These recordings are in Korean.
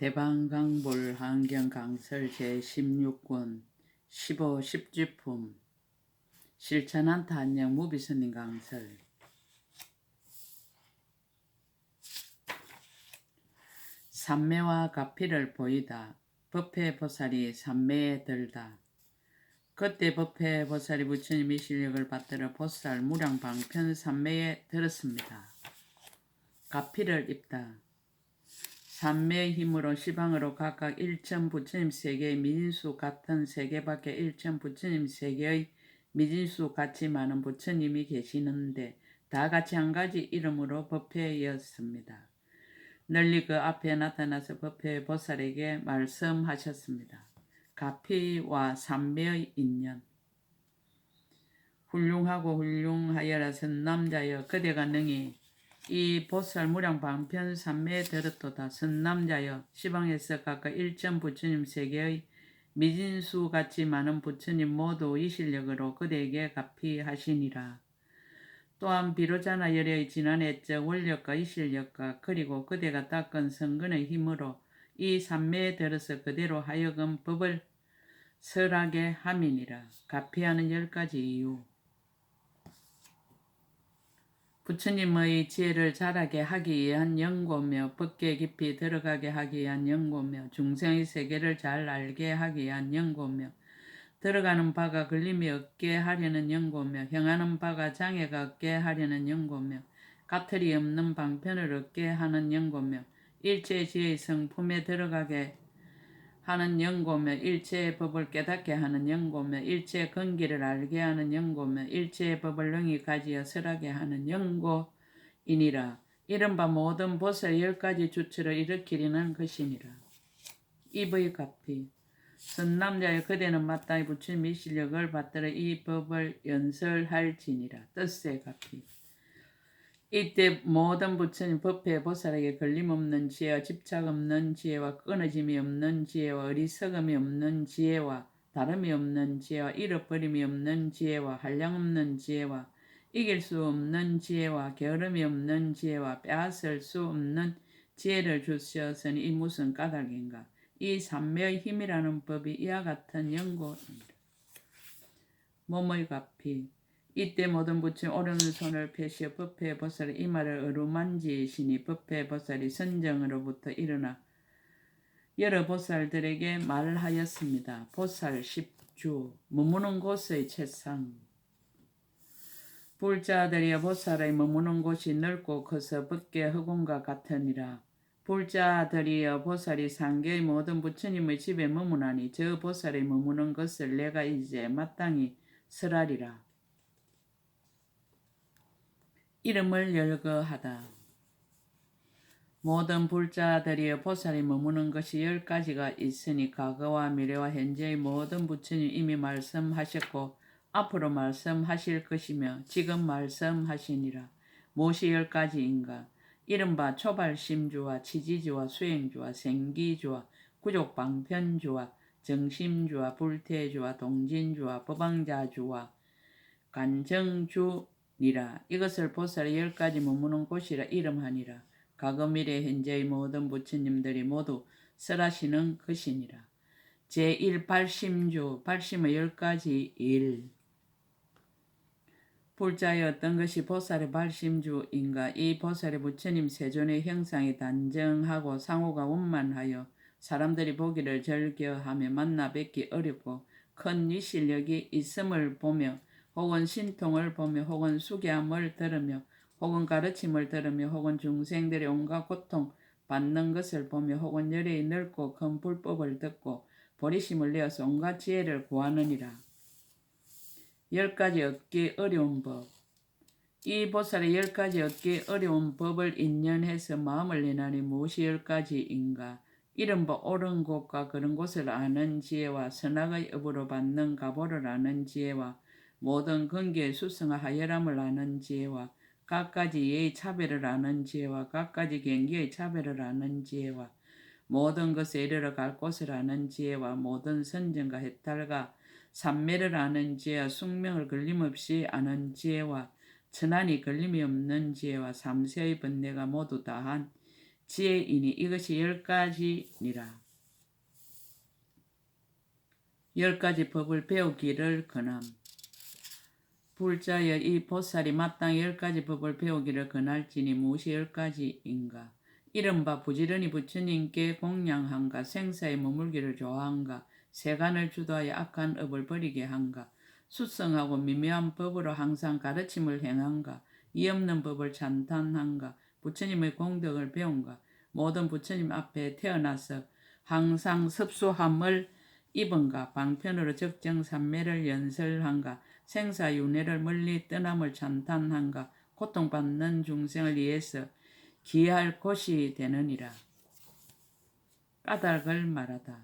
대방강볼 환경강설 제16권 15 10지품 실천한 탄영 무비스님 강설. 삼매와 가피를 보이다. 법회보살이 삼매에 들다. 그때 법회보살이 부처님의 실력을 받들어 보살 무량방편 삼매에 들었습니다. 가피를 입다. 삼매의 힘으로 시방으로 각각 일천 부처님 세계의 미진수 같은 세계밖에 일천 부처님 세계의 미진수 같이 많은 부처님이 계시는데 다 같이 한 가지 이름으로 법회였습니다. 널리 그 앞에 나타나서 법회 보살에게 말씀하셨습니다. 가피와 삼매의 인연. 훌륭하고 훌륭하여라 선남자여 그대가 능히 이 보살 무량 방편 삼매에 들었도다. 선남자여 시방에서 각각 일천 부처님 세계의 미진수 같이 많은 부처님 모두 이 실력으로 그대에게 가피하시니라. 또한 비로자나 열의 진한 애적 원력과 이 실력과 그리고 그대가 닦은 성근의 힘으로 이 삼매에 들어서 그대로 하여금 법을 설하게 함이니라. 가피하는 10가지 이유. 부처님의 지혜를 자라게 하기 위한 연고며 법계 깊이 들어가게 하기 위한 연고며 중생의 세계를 잘 알게 하기 위한 연고며 들어가는 바가 걸림이 없게 하려는 연고며 향하는 바가 장애가 없게 하려는 연고며 까탈이 없는 방편을 얻게 하는 연고며 일체의 지혜의 성품에 들어가게 하는 연고며 일체의 법을 깨닫게 하는 연고며 일체의 근기를 알게 하는 연고며 일체의 법을 능히 가지어 설하게 하는 연고이니라. 이른바 모든 보살 10가지 주체를 일으키려는 것이니라. 이의 가피. 선남자여 그대는 마땅히 부처님의 실력을 받들어 이 법을 연설할지니라. 뜻의 가피. 이때 모든 부처님 법회 보살에게 걸림없는 지혜와 집착 없는 지혜와 끊어짐이 없는 지혜와 어리석음이 없는 지혜와 다름이 없는 지혜와 잃어버림이 없는 지혜와 한량 없는 지혜와 이길 수 없는 지혜와 게으름이 없는 지혜와 빼앗을 수 없는 지혜를 주셨으니 이 무슨 까닭인가. 이 삼매의 힘이라는 법이 이와 같은 연고입니다. 몸의 가피. 이때 모든 부처님 오른손을 펴시어 법회 보살의 이마를 어루만지시니 법회 보살이 선정으로부터 일어나 여러 보살들에게 말하였습니다. 보살 10주 머무는 곳의 채상. 불자들이여 보살의 머무는 곳이 넓고 커서 법계 허공과 같으니라. 불자들이여 보살이 상계의 모든 부처님의 집에 머무나니 저 보살의 머무는 것을 내가 이제 마땅히 설하리라. 이름을 열거하다. 모든 불자들이여 보살이 머무는 것이 10가지가 있으니 과거와 미래와 현재의 모든 부처님 이미 말씀하셨고 앞으로 말씀하실 것이며 지금 말씀하시니라. 무엇이 10가지인가? 이른바 초발심주와 치지주와 수행주와 생기주와 구족방편주와 정심주와 불태주와 동진주와 법왕자주와 간정주 니라. 이것을 보살의 10가지 머무는 곳이라 이름하니라. 과거 미래 현재의 모든 부처님들이 모두 설하시는 것이니라. 제1 발심주 발심의 10가지 일. 불자의 어떤 것이 보살의 발심주인가. 이 보살의 부처님 세존의 형상이 단정하고 상호가 원만하여 사람들이 보기를 즐겨하며 만나 뵙기 어렵고 큰 이 실력이 있음을 보며 혹은 신통을 보며 혹은 수계함을 들으며 혹은 가르침을 들으며 혹은 중생들의 온갖 고통 받는 것을 보며 혹은 열의 넓고 큰 불법을 듣고 보리심을 내어서 온갖 지혜를 구하느니라. 10가지 얻기 어려운 법. 이 보살의 10가지 얻기 어려운 법을 인연해서 마음을 내나니 무엇이 10가지인가. 이른바 옳은 곳과 그런 곳을 아는 지혜와 선악의 업으로 받는 가보를 아는 지혜와 모든 근기의 수성과 하열함을 아는 지혜와 각가지 예의 차별을 아는 지혜와 각가지 경기의 차별을 아는 지혜와 모든 것에 이르러 갈 곳을 아는 지혜와 모든 선정과 해탈과 삼매를 아는 지혜와 숙명을 걸림없이 아는 지혜와 천안이 걸림이 없는 지혜와 삼세의 번뇌가 모두 다한 지혜이니 이것이 10가지니라. 10가지 법을 배우기를 권함. 불자여 이 보살이 마땅히 10가지 법을 배우기를 권할지니 무엇이 10가지인가? 이른바 부지런히 부처님께 공양한가, 생사에 머물기를 좋아한가, 세간을 주도하여 악한 업을 버리게 한가, 수성하고 미묘한 법으로 항상 가르침을 행한가, 이 없는 법을 찬탄한가, 부처님의 공덕을 배운가, 모든 부처님 앞에 태어나서 항상 섭수함을 입은가, 방편으로 적정삼매를 연설한가, 생사윤회를 멀리 떠남을 찬탄한가, 고통받는 중생을 위해서 기할 곳이 되느니라. 까닭을 말하다.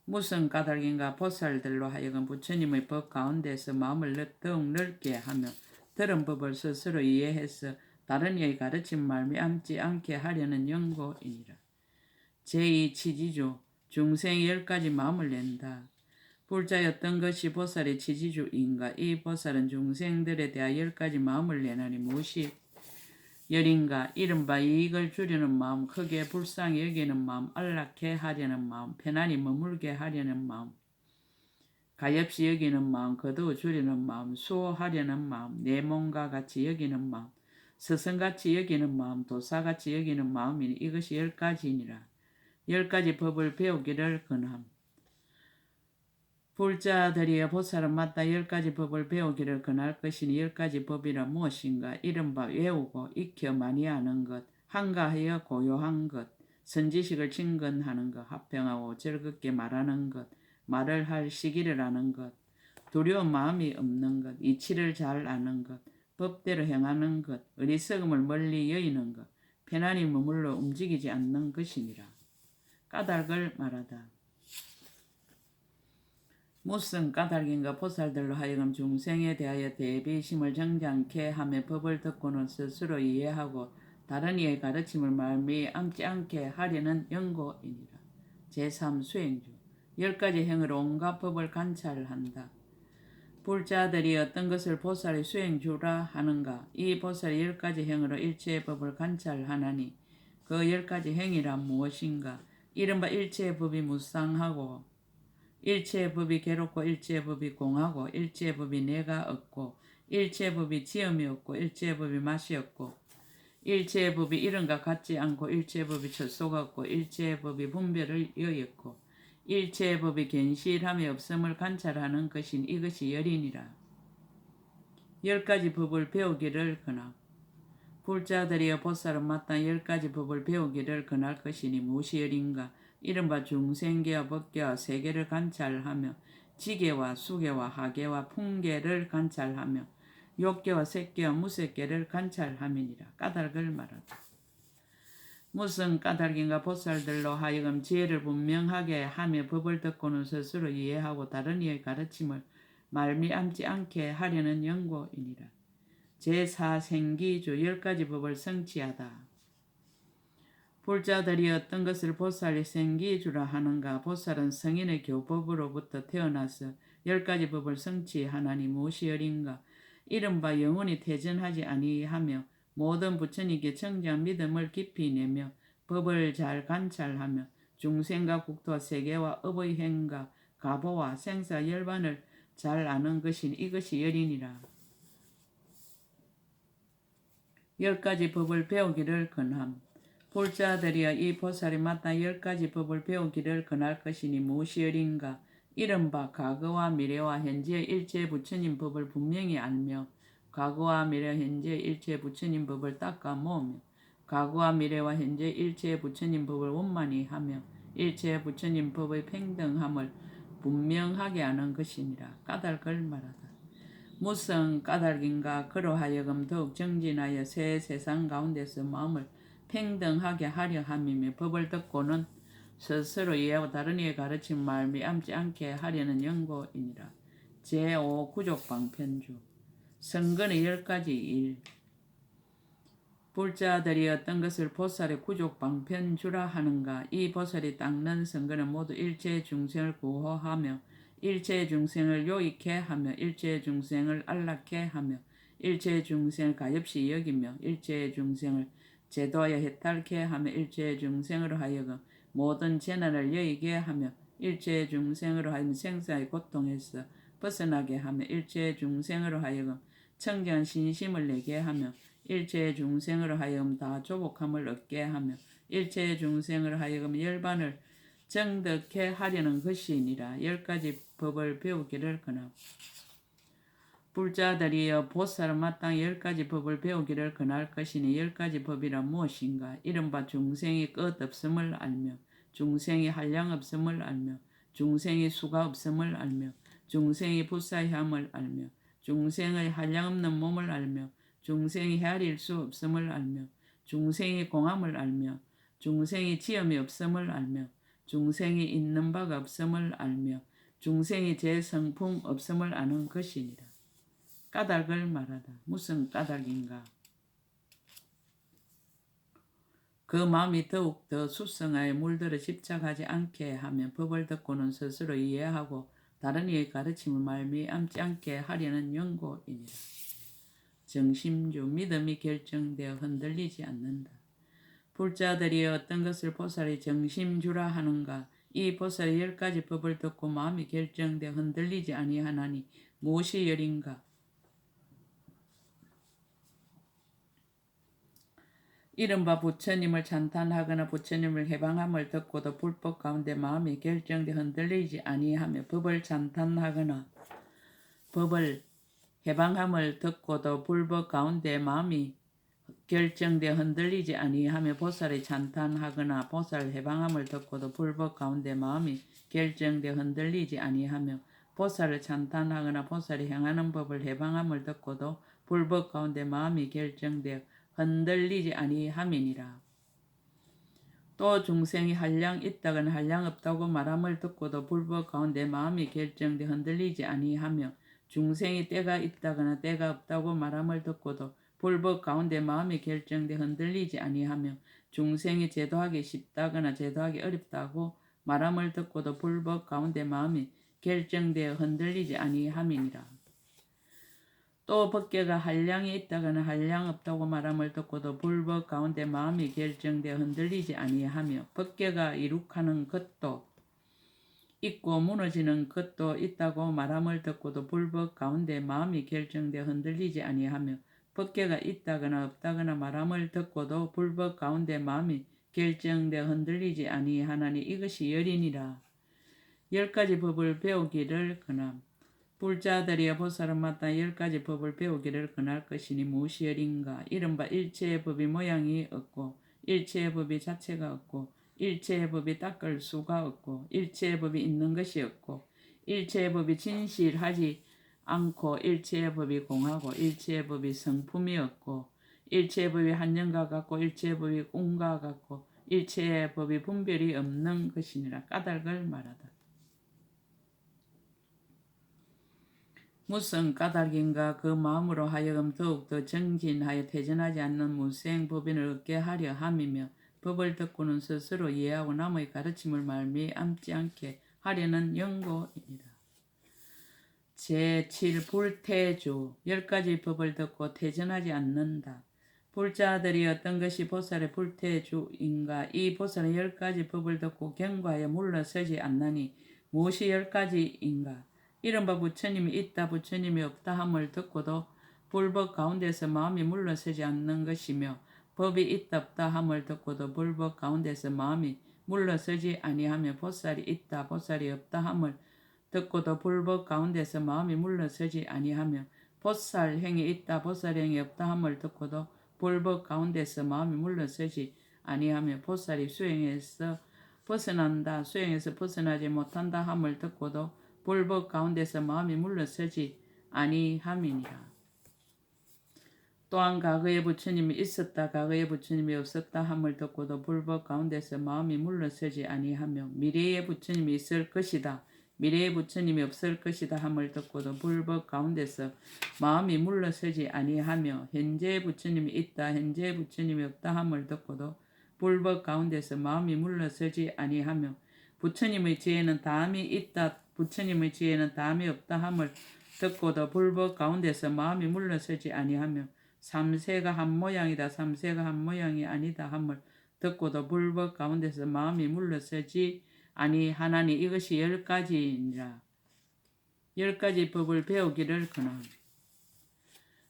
무슨 까닭인가? 보살들로 하여금 부처님의 법 가운데서 마음을 더욱 넓게 하며 들은 법을 스스로 이해해서 다른 이의 가르침 말미암지 않게 하려는 연고이니라. 제2 치지주 중생 10가지 마음을 낸다. 불자였던 것이 보살의 치지주인가? 이 보살은 중생들에 대하여 10가지 마음을 내나니 무엇이 열인가? 이른바 이익을 주려는 마음, 크게 불쌍히 여기는 마음, 안락해 하려는 마음, 편안히 머물게 하려는 마음, 가엾이 여기는 마음, 거두어 주려는 마음, 수호하려는 마음, 내 몸과 같이 여기는 마음, 스승같이 여기는 마음, 도사같이 여기는 마음이니 이것이 10가지니라. 10가지 법을 배우기를 권함. 불자들이여 보살은 마다 10가지 법을 배우기를 권할 것이니 10가지 법이라 무엇인가? 이른바 외우고 익혀 많이 아는 것, 한가하여 고요한 것, 선지식을 친근하는 것, 합평하고 즐겁게 말하는 것, 말을 할 시기를 아는 것, 두려운 마음이 없는 것, 이치를 잘 아는 것, 법대로 행하는 것, 어리석음을 멀리 여의는 것, 편안히 머물러 움직이지 않는 것이니라. 까닭을 말하다. 무슨 까닭인가? 보살들로 하여금 중생에 대하여 대비심을 정장케 하며 법을 듣고는 스스로 이해하고 다른 이의 가르침을 말미암지 않게 하려는 연고이니라. 제3 수행주 10가지 행으로 온갖 법을 관찰한다. 불자들이 어떤 것을 보살의 수행주라 하는가? 이 보살의 10가지 행으로 일체의 법을 관찰하나니 그 10가지 행이란 무엇인가? 이른바 일체의 법이 무상하고 일체의 법이 괴롭고 일체의 법이 공하고 일체의 법이 내가 없고 일체의 법이 지음이 없고 일체의 법이 맛이 없고 일체의 법이 이른과 같지 않고 일체의 법이 철소가 없고 일체의 법이 분별을 여였고 일체의 법이 견실함이 없음을 관찰하는 것인 이것이 열이니라. 10가지 법을 배우기를 권함. 불자들이여 보살은 마땅히 10가지 법을 배우기를 권할 것이니 무엇이 열인가? 이른바 중생계와 법계와 세계를 관찰하며 지계와 수계와 하계와 풍계를 관찰하며 욕계와 색계와 무색계를 관찰함이니라. 까닭을 말하다. 무슨 까닭인가? 보살들로 하여금 지혜를 분명하게 하며 법을 듣고는 스스로 이해하고 다른 이의 가르침을 말미암지 않게 하려는 연고이니라. 제4 생기주 10가지 법을 성취하다. 불자들이 어떤 것을 보살이 생기주라 하는가? 보살은 성인의 교법으로부터 태어나서 10가지 법을 성취하나니 무엇이 열인가? 이른바 영원히 퇴전하지 아니하며 모든 부처님께 청정 믿음을 깊이 내며 법을 잘 관찰하며 중생과 국토와 세계와 업의 행과 가보와 생사 열반을 잘 아는 것인 이것이 열이니라. 10가지 법을 배우기를 권함. 불자들이여 이 보살이 마땅 10가지 법을 배우기를 권할 것이니 무엇이 열인가? 이른바 과거와 미래와 현재의 일체 부처님 법을 분명히 알며 과거와 미래 현재의 일체 부처님 법을 닦아 모으며 과거와 미래와 현재의 일체 부처님 법을 원만히 하며 일체 부처님 법의 평등함을 분명하게 아는 것이니라. 까닭을 말하다. 무슨 까닭인가? 그로하여금 더욱 정진하여 새 세상 가운데서 마음을 평등하게 하려 함이며 법을 듣고는 스스로 이해하고 다른 이의 가르침 말미암지 않게 하려는 연고이니라. 제5 구족방편주 선근의 10가지 일. 불자들이 어떤 것을 보살의 구족방편주라 하는가? 이 보살이 닦는 선근은 모두 일체 중생을 구호하며 일체 중생을 요익해 하며 일체 중생을 안락해 하며 일체 중생을 가엾이 여기며 일체 중생을 제도하여 해탈케 하며 일체의 중생으로 하여금 모든 재난을 여의게 하며 일체의 중생으로 하여금 생사의 고통에서 벗어나게 하며 일체의 중생으로 하여금 청정한 신심을 내게 하며 일체의 중생으로 하여금 다 조복함을 얻게 하며 일체의 중생으로 하여금 열반을 정덕케 하려는 것이니라. 10가지 법을 배우기를 권하고 불자들이여 보살은 마땅 10가지 법을 배우기를 권할 것이니 10가지 법이란 무엇인가? 이른바 중생이 끝없음을 알며 중생이 한량없음을 알며 중생이 수가 없음을 알며 중생이 불사함을 알며 중생의 한량없는 몸을 알며 중생이 헤아릴 수 없음을 알며 중생이 공함을 알며 중생이 지음이 없음을 알며 중생이 있는 바가 없음을 알며 중생이 제 성품 없음을 아는 것이니라. 까닭을 말하다. 무슨 까닭인가? 그 마음이 더욱 더 수성하여 물들어 집착하지 않게 하며 법을 듣고는 스스로 이해하고 다른 이의 가르침을 말미암지 않게 하려는 연고이니라. 정심주 믿음이 결정되어 흔들리지 않는다. 불자들이 어떤 것을 보살이 정심주라 하는가? 이 보살이 10가지 법을 듣고 마음이 결정되어 흔들리지 아니하나니 무엇이 열인가? 이른바 부처님을 찬탄하거나 부처님을 해방함을 듣고도 불법 가운데 마음이 결정되어 흔들리지 아니하며 법을 찬탄하거나 법을 해방함을 듣고도 불법 가운데 마음이 결정되어 흔들리지 아니하며 보살이 찬탄하거나 보살 해방함을 듣고도 불법 가운데 마음이 결정되어 흔들리지 아니하며 보살을 찬탄하거나 보살이 행하는 법을 해방함을 듣고도 불법 가운데 마음이 결정되어 흔들리지 아니함이니라. 또 중생이 한량 있다거나 한량 없다고 말함을 듣고도 불법 가운데 마음이 결정되어 흔들리지 아니하며 중생이 때가 있다거나 때가 없다고 말함을 듣고도 불법 가운데 마음이 결정되어 흔들리지 아니하며 중생이 제도하기 쉽다거나 제도하기 어렵다고 말함을 듣고도 불법 가운데 마음이 결정되어 흔들리지 아니함이니라. 또 법계가 한량이 있다거나 한량 없다고 말함을 듣고도 불법 가운데 마음이 결정되어 흔들리지 아니하며 법계가 이룩하는 것도 있고 무너지는 것도 있다고 말함을 듣고도 불법 가운데 마음이 결정되어 흔들리지 아니하며 법계가 있다거나 없다거나 말함을 듣고도 불법 가운데 마음이 결정되어 흔들리지 아니하나니 이것이 열이니라. 10가지 법을 배우기를 권함. 불자들이여 보살은 마땅 10가지 법을 배우기를 권할 것이니 무엇이 열인가? 이른바 일체의 법이 모양이 없고 일체의 법이 자체가 없고 일체의 법이 닦을 수가 없고 일체의 법이 있는 것이 없고 일체의 법이 진실하지 않고 일체의 법이 공하고 일체의 법이 성품이 없고 일체의 법이 한념과 같고 일체의 법이 꿈과 같고 일체의 법이 분별이 없는 것이니라. 까닭을 말하다. 무슨 까닭인가? 그 마음으로 하여금 더욱더 정진하여 퇴전하지 않는 무생법인을 얻게 하려 함이며 법을 듣고는 스스로 이해하고 남의 가르침을 말미암지 않게 하려는 연고이니라. 제7불퇴주 10가지 법을 듣고 퇴전하지 않는다. 불자들이 어떤 것이 보살의 불퇴주인가? 이 보살은 10가지 법을 듣고 경과하여 물러서지 않나니 무엇이 10가지인가? 이른바 부처님이 있다 부처님이 없다 함을 듣고도 불법 가운데서 마음이 물러서지 않는 것이며 법이 있다 없다 함을 듣고도 불법 가운데서 마음이 물러서지 아니하며 보살이 있다 보살이 없다 함을 듣고도 불법 가운데서 마음이 물러서지 아니하며 보살 행이 있다 보살 행이 없다 함을 듣고도 불법 가운데서 마음이 물러서지 아니하며 보살이 수행에서 벗어난다 수행에서 벗어나지 못한다 함을 듣고도 불법 가운데서 마음이 물러서지 아니함이니라. 또한 과거에 부처님이 있었다 과거에 부처님이 없었다 함을 듣고도 불법 가운데서 마음이 물러서지 아니하며 미래에 부처님이 있을 것이다 미래에 부처님이 없을 것이다 함을 듣고도 불법 가운데서 마음이 물러서지 아니하며 현재에 부처님이 있다 현재에 부처님이 없다 함을 듣고도 불법 가운데서 마음이 물러서지 아니하며 부처님의 지혜는 다음이 있다 부처님의 지혜는 다음이 없다 함을 듣고도 불법 가운데서 마음이 물러서지 아니하며 삼세가 한 모양이다 삼세가 한 모양이 아니다 함을 듣고도 불법 가운데서 마음이 물러서지 아니하나니 이것이 10가지니라. 10가지 법을 배우기를 권하옵니다.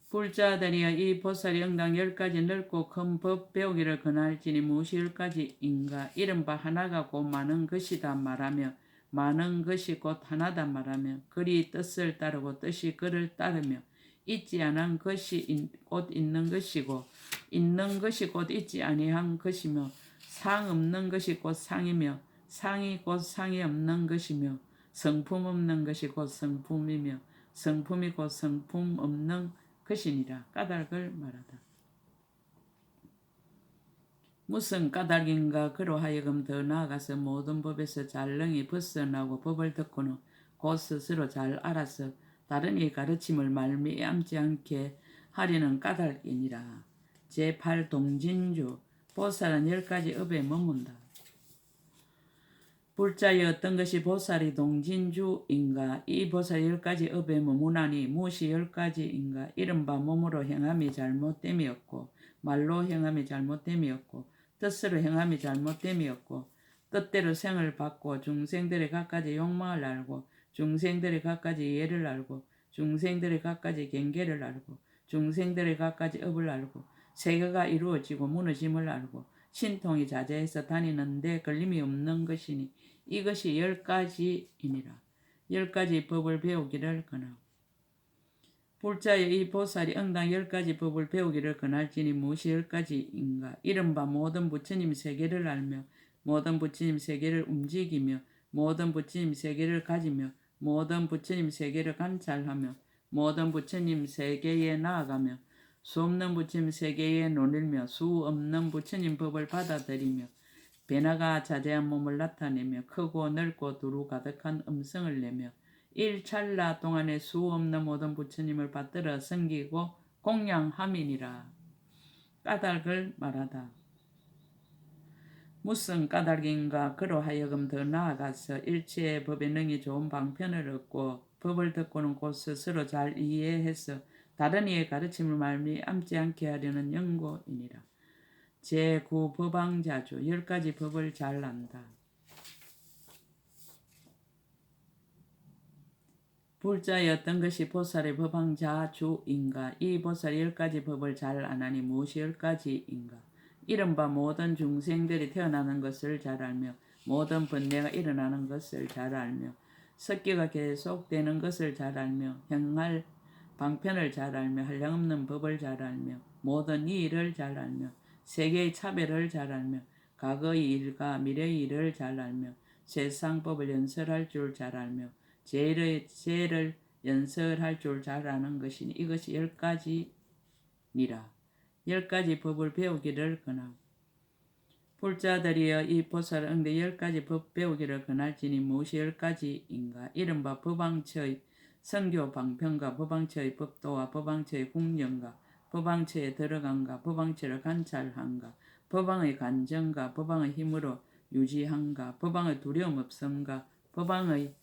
불자들이여 이 보살이 응당 10가지 넓고 큰 법 배우기를 권할지니 무엇이 10가지인가. 이른바 하나가 곧 많은 것이다 말하며 많은 것이 곧 하나다 말하며 그리 뜻을 따르고 뜻이 그를 따르며 있지 않은 것이 곧 있는 것이고 있는 것이 곧 있지 아니한 것이며 상 없는 것이 곧 상이며 상이 곧 상이 없는 것이며 성품 없는 것이 곧 성품이며 성품이 곧 성품 없는 것이니라. 까닭을 말하다. 무슨 까닭인가. 그로 하여금 더 나아가서 모든 법에서 잘 능히 벗어나고 법을 듣고는 곧 스스로 잘 알아서 다른 이 가르침을 말미암지 않게 하려는 까닭이니라. 제8 동진주 보살은 10가지 업에 머문다. 불자의 어떤 것이 보살이 동진주인가. 이 보살이 10가지 업에 머무나니 무엇이 10가지인가. 이른바 몸으로 행함이 잘못됨이었고 말로 행함이 잘못됨이었고 뜻으로 행함이 잘못됨이었고 뜻대로 생을 받고 중생들의 갖가지 욕망을 알고 중생들의 갖가지 예를 알고 중생들의 갖가지 경계를 알고 중생들의 갖가지 업을 알고 세계가 이루어지고 무너짐을 알고 신통이 자제해서 다니는데 걸림이 없는 것이니 이것이 10가지이니라. 10가지 법을 배우기를 권하오. 불자의 이 보살이 응당 10가지 법을 배우기를 권할지니 무엇이 10가지인가. 이른바 모든 부처님 세계를 알며 모든 부처님 세계를 움직이며 모든 부처님 세계를 가지며 모든 부처님 세계를 관찰하며 모든 부처님 세계에 나아가며 수 없는 부처님 세계에 논일며 수 없는 부처님 법을 받아들이며 변화가 자제한 몸을 나타내며 크고 넓고 두루 가득한 음성을 내며 일찰나 동안에 수 없는 모든 부처님을 받들어 섬기고 공양함이니라. 까닭을 말하다. 무슨 까닭인가. 그로 하여금 더 나아가서 일체의 법에 능히 좋은 방편을 얻고 법을 듣고는 곧 스스로 잘 이해해서 다른 이의 가르침을 말미암지 않게 하려는 연고이니라. 제9 법왕자주 10가지 법을 잘 안다. 불자의 어떤 것이 보살의 법왕자주인가. 이 보살이 10가지 법을 잘 아나니 무엇이 10가지인가. 이른바 모든 중생들이 태어나는 것을 잘 알며 모든 번뇌가 일어나는 것을 잘 알며 습기가 계속되는 것을 잘 알며 행할 방편을 잘 알며 한량없는 법을 잘 알며 모든 이의를 잘 알며 세계의 차별을 잘 알며 과거의 일과 미래의 일을 잘 알며 세상법을 연설할 줄 잘 알며 죄를 연설할 줄 잘 아는 것이니 이것이 10가지니라. 10가지 법을 배우기를 권하오. 불자들이여 이 보살 응대 10가지 법 배우기를 권할지니 무엇이 10가지인가. 이른바 법왕처의 선교 방편과 법왕처의 법도와 법왕처의 국령과 법왕처에 들어간가 법왕처를 관찰한가 법왕의 간정과 법왕의 힘으로 유지한가 법왕의 두려움 없음과 법왕의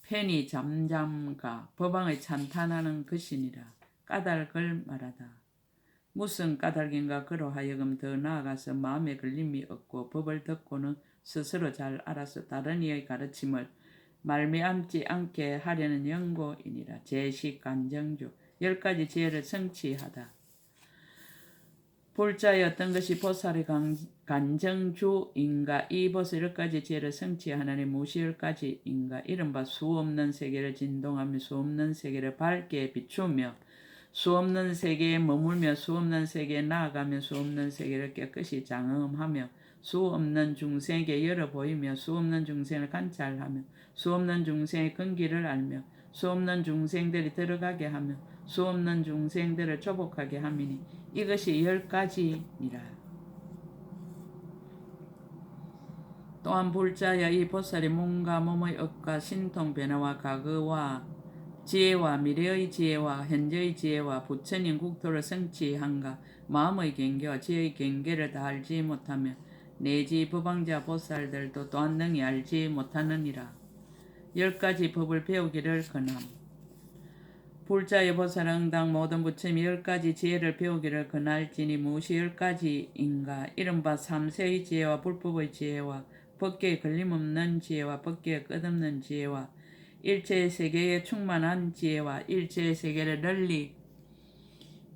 편히 잠잠가 법왕의 찬탄하는 것이니라. 까닭을 말하다. 무슨 까닭인가. 그로 하여금 더 나아가서 마음에 걸림이 없고 법을 듣고는 스스로 잘 알아서 다른 이의 가르침을 말미암지 않게 하려는 연고이니라. 제10 간정주 10가지 지혜를 성취하다. 불자의 어떤 것이 보살의 간정주인가. 이 보살 10가지 지혜를 성취하나니 무엇이 10가지인가. 이른바 수 없는 세계를 진동하며 수 없는 세계를 밝게 비추며 수 없는 세계에 머물며 수 없는 세계에 나아가며 수 없는 세계를 깨끗이 장엄하며 수 없는 중생에게 열어 보이며 수 없는 중생을 관찰하며 수 없는 중생의 근기를 알며 수 없는 중생들이 들어가게 하며 수 없는 중생들을 조복하게 함이니 이것이 10가지니라. 또한 불자여 이 보살이 몸과 몸의 업과 신통 변화와 과거와 지혜와 미래의 지혜와 현재의 지혜와 부처님 국토를 성취한가 마음의 경계와 지혜의 경계를 다 알지 못하며 내지 법왕자 보살들도 또한 능히 알지 못하느니라. 10가지 법을 배우기를 권함. 불자의 보살 응당 모든 부처님 10가지 지혜를 배우기를 권할지니 무엇이 10가지인가? 이른바 삼세의 지혜와 불법의 지혜와 법계에 걸림없는 지혜와 법계에 끝없는 지혜와 일체의 세계에 충만한 지혜와 일체의 세계를 널리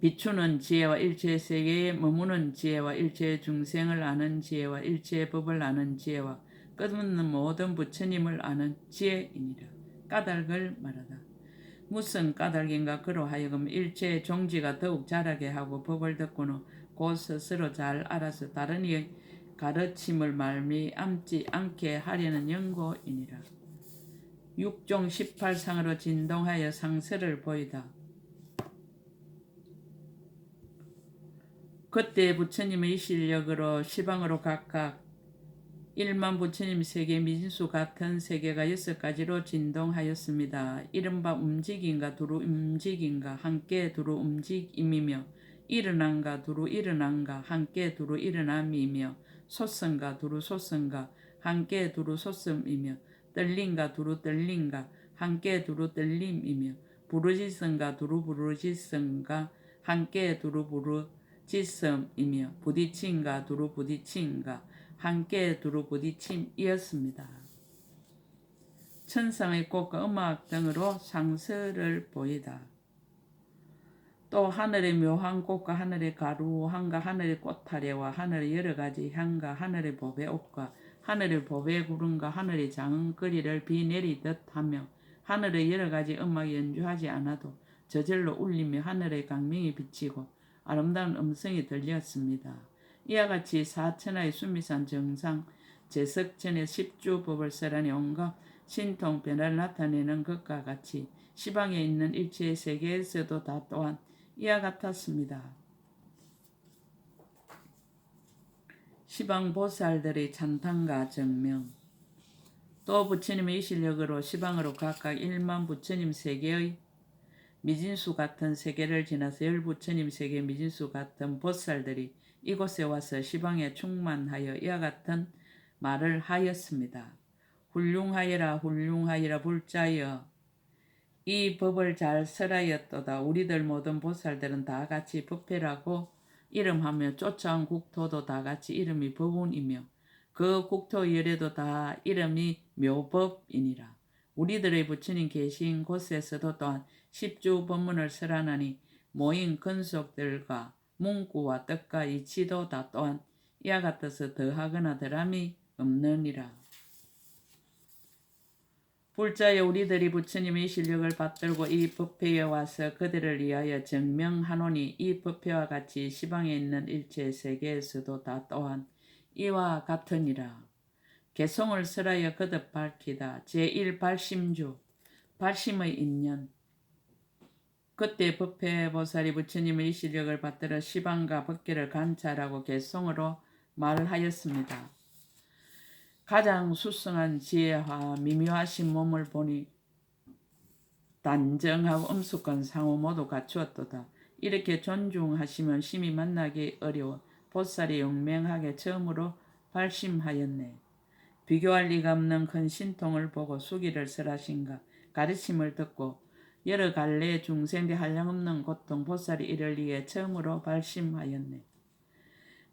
비추는 지혜와 일체의 세계에 머무는 지혜와 일체의 중생을 아는 지혜와 일체의 법을 아는 지혜와 끝없는 모든 부처님을 아는 지혜이니라. 까닭을 말하다. 무슨 까닭인가? 그로하여금 일체의 종지가 더욱 자라게 하고 법을 듣고는 곧 스스로 잘 알아서 다른 이의 가르침을 말미암지 않게 하려는 연고이니라. 6종 18상으로 진동하여 상세를 보이다. 그때 부처님의 실력으로 시방으로 각각 1만 부처님 세계 미진수 같은 세계가 6가지로 진동하였습니다. 이른바 움직임과 두루 움직임과 함께 두루 움직임이며 일어난가 두루 일어난가 함께 두루 일어남이며 솟음과 두루 솟음과 함께 두루 솟음이며 떨림과 두루 떨림과 함께 두루 떨림이며 부르짖음과 두루 부르짖음과 함께 두루 부르짖음이며 부딪힘과 두루 부딪힘과 함께 두루 부딪힘이었습니다. 천상의 꽃과 음악 등으로 상서를 보이다. 또 하늘의 묘한 꽃과 하늘의 가루함과 하늘의 꽃타래와 하늘의 여러가지 향과 하늘의 보배 옷과 하늘의 보배 구름과 하늘의 장은거리를 비 내리듯 하며 하늘의 여러가지 음악 연주하지 않아도 저절로 울리며 하늘의 강명이 비치고 아름다운 음성이 들렸습니다. 이와 같이 사천하의 수미산 정상 제석천의 십주법을 쓰라니 온갖 신통 변화를 나타내는 것과 같이 시방에 있는 일체의 세계에서도 다 또한 이와 같았습니다. 시방 보살들의 찬탄과 정명. 또 부처님의 실력으로 시방으로 각각 1만 부처님 세계의 미진수 같은 세계를 지나서 10부처님 세계 미진수 같은 보살들이 이곳에 와서 시방에 충만하여 이와 같은 말을 하였습니다. 훌륭하여라 훌륭하여라 불자여 이 법을 잘 설하였도다. 우리들 모든 보살들은 다 같이 법회라고 이름하며 쫓아온 국토도 다 같이 이름이 법운이며 그 국토 열애도 다 이름이 묘법이니라. 우리들의 부처님 계신 곳에서도 또한 십주 법문을 설하나니 모인 근속들과 문구와 뜻과 이치도 다 또한 이와 같아서 더하거나 덜함이 없느니라. 불자여 우리들이 부처님의 실력을 받들고 이 법회에 와서 그들을 위하여 증명하노니 이 법회와 같이 시방에 있는 일체 세계에서도 다 또한 이와 같으니라. 개성을 설하여 거듭 밝히다. 제1발심주 발심의 인연. 그때 법회보살이 부처님의 실력을 받들어 시방과 법계를 관찰하고 개성으로 말하였습니다. 가장 수승한 지혜와 미묘하신 몸을 보니 단정하고 엄숙한 상호 모두 갖추었도다. 이렇게 존중하시면 심히 만나기 어려워 보살이 용맹하게 처음으로 발심하였네. 비교할 리가 없는 큰 신통을 보고 수기를 설하신가 가르침을 듣고 여러 갈래의 중생대 한량없는 고통 보살이 이를 위해 처음으로 발심하였네.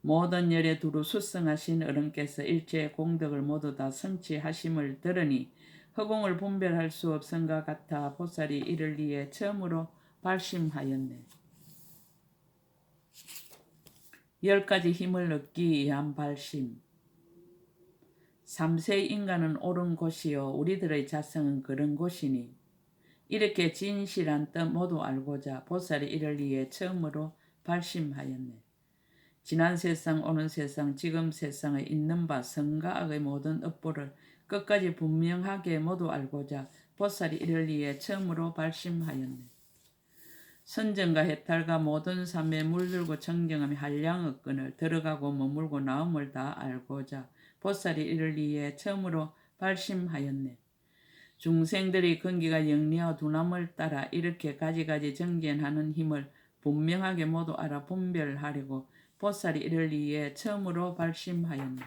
모든 열에 두루 수승하신 어른께서 일체의 공덕을 모두 다 성취하심을 들으니 허공을 분별할 수 없음과 같아 보살이 이를 위해 처음으로 발심하였네. 10가지 힘을 얻기 위한 발심. 삼세의 인간은 옳은 곳이요 우리들의 자성은 그런 곳이니 이렇게 진실한 뜻 모두 알고자 보살이 이를 위해 처음으로 발심하였네. 지난 세상, 오는 세상, 지금 세상에 있는 바 선과 악의 모든 업보를 끝까지 분명하게 모두 알고자 보살이 이를 위해 처음으로 발심하였네. 선정과 해탈과 모든 삶에 물들고 청정함이 한량의 끈을 들어가고 머물고 나옴을 다 알고자 보살이 이를 위해 처음으로 발심하였네. 중생들의 근기가 영리와 두남을 따라 이렇게 가지가지 정견하는 힘을 분명하게 모두 알아 분별하려고 보살이 이를 위해 처음으로 발심하였네.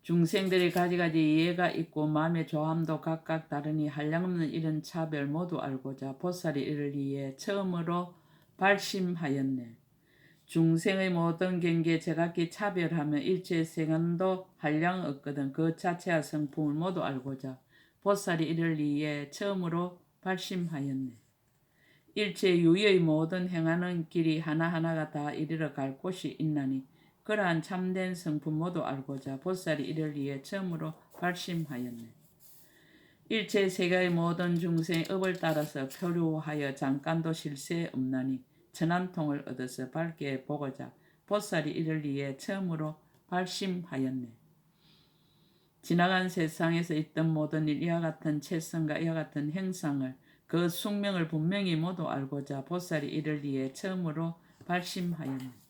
중생들이 가지가지 이해가 있고 마음의 조함도 각각 다르니 한량없는 이런 차별 모두 알고자 보살이 이를 이해 처음으로 발심하였네. 중생의 모든 경계 제각기 차별하며 일체 생안도 한량 없거든 그 자체와 성품을 모두 알고자 보살이 이를 이해 처음으로 발심하였네. 일체 유의 모든 행하는 길이 하나하나가 다 이르러 갈 곳이 있나니 그러한 참된 성품 모두 알고자 보살이 이를 위해 처음으로 발심하였네. 일체 세계의 모든 중생의 업을 따라서 표류하여 잠깐도 실세 없나니 천안통을 얻어서 밝게 보고자 보살이 이를 위해 처음으로 발심하였네. 지나간 세상에서 있던 모든 일 이와 같은 채성과 이와 같은 행상을 그 숙명을 분명히 모두 알고자 보살이 이를 위해 처음으로 발심하였네.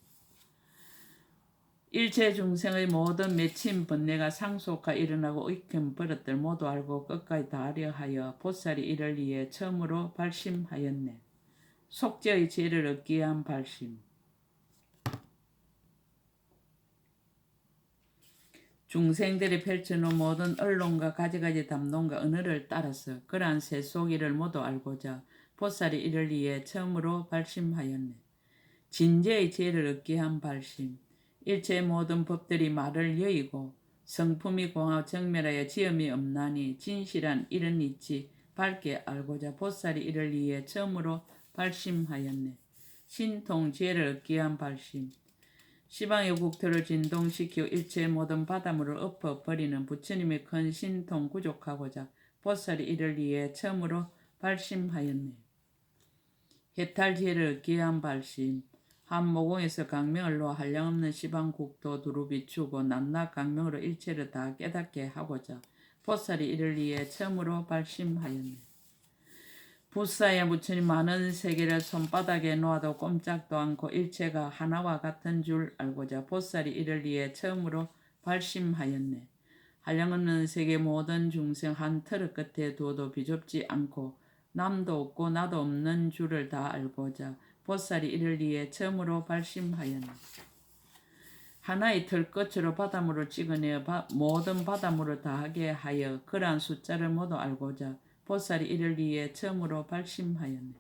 일체 중생의 모든 맺힌 번뇌가 상속하 일어나고 익힌 버릇들 모두 알고 끝까지 다하려 하여 보살이 이를 위해 처음으로 발심하였네. 속죄의 지혜를 얻기 위한 발심. 중생들이 펼쳐놓은 모든 언론과 가지가지 담론과 언어를 따라서 그러한 세속일을 모두 알고자 보살이 이를 위해 처음으로 발심하였네. 진재의 지혜를 얻기 위한 발심. 일체 모든 법들이 말을 여의고 성품이 공하고 정멸하여 지음이 없나니 진실한 이런 이치 밝게 알고자 보살이 이를 위해 처음으로 발심하였네. 신통 지혜를 얻기 위한 발심. 시방의 국토를 진동시키고 일체 모든 바닷물을 엎어버리는 부처님의 큰 신통 구족하고자 보살이 이를 위해 처음으로 발심하였네. 해탈 지혜를 얻기 위한 발심. 한 모공에서 강명을 놓아 한량없는 시방 국토 두루 비추고 낮낮 강명으로 일체를 다 깨닫게 하고자 보살이 이를 위해 처음으로 발심하였네. 부사에 부처님 많은 세계를 손바닥에 놓아도 꼼짝도 않고 일체가 하나와 같은 줄 알고자 보살이 이를 위해 처음으로 발심하였네. 한량없는 세계 모든 중생 한 터렛 끝에 두어도 비좁지 않고 남도 없고 나도 없는 줄을 다 알고자 보살이 이를 위해 처음으로 발심하였네. 하나의 틀 끝으로 바닷물을 찍어내어 모든 바닷물을 다하게 하여 그러한 숫자를 모두 알고자 보살이 이를 위해 처음으로 발심하였네.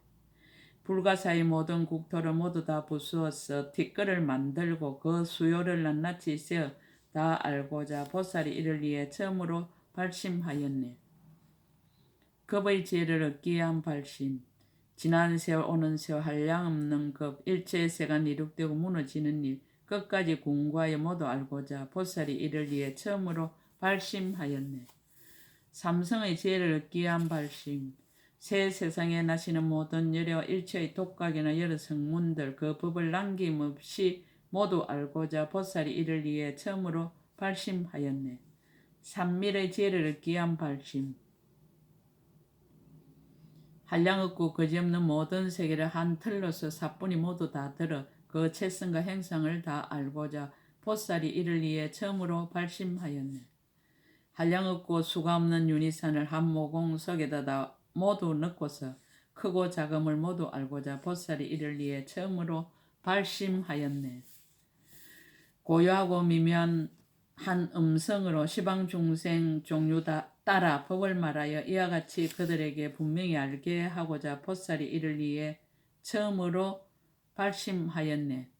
불가사의 모든 국토를 모두 다 부수어서 뒷걸을 만들고 그 수요를 낱낱이 세어 다 알고자 보살이 이를 위해 처음으로 발심하였네. 겁의 지혜를 얻기 위한 발심. 지난 세월 오는 세월 한량없는 겁 일체의 세가 이룩되고 무너지는 일 끝까지 공부하여 모두 알고자 보살이 이를 위해 처음으로 발심하였네. 삼성의 지혜를 얻기 위한 발심. 새 세상에 나시는 모든 열애와 일체의 독각이나 여러 성문들 그 법을 남김없이 모두 알고자 보살이 이를 위해 처음으로 발심하였네. 삼밀의 지혜를 얻기 위한 발심. 한량없고 거지없는 모든 세계를 한 틀로서 사뿐히 모두 다 들어 그 채성과 행상을 다 알고자 보살이 이를 위해 처음으로 발심하였네. 한량없고 수가 없는 윤희산을 한 모공 속에다 다 모두 넣고서 크고 작음을 모두 알고자 보살이 이를 위해 처음으로 발심하였네. 고요하고 미묘한 한 음성으로 시방 중생 종류 따라 법을 말하여 이와 같이 그들에게 분명히 알게 하고자 보살이 이를 위해 처음으로 발심하였네.